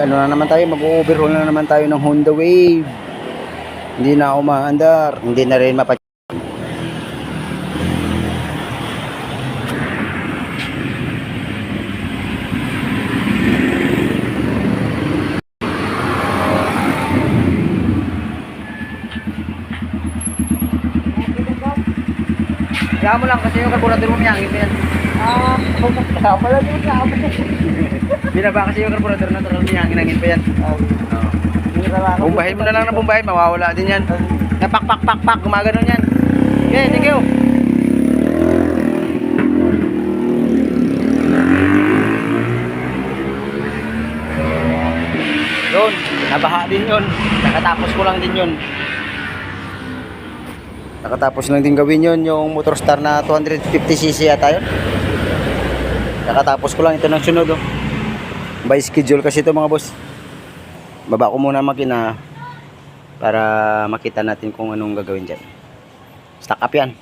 ano na naman tayo, mag-overhaul na naman tayo ng Honda Wave. Hindi na ako maandar, hindi na rin mapa. Kaya mo lang kasi yung carburetor mo miyangin mo yan. Kaya pala din na ako. Binaba kasi yung carburetor na talagang miyangin pa yan. Bumbahin mo na lang ng bumbahin, mawawala din yan. Napak pak pak pak, gumaganon yan. Okay, thank you. Yun, nabaha din yun. Nakatapos ko lang din yun. Nakatapos lang din gawin yun, yung motor star na 250cc yata yun. Nakatapos ko lang ito ng sunod. Oh. By schedule kasi ito mga boss. Baba ko muna makina para makita natin kung anong gagawin dyan. Stack up yan.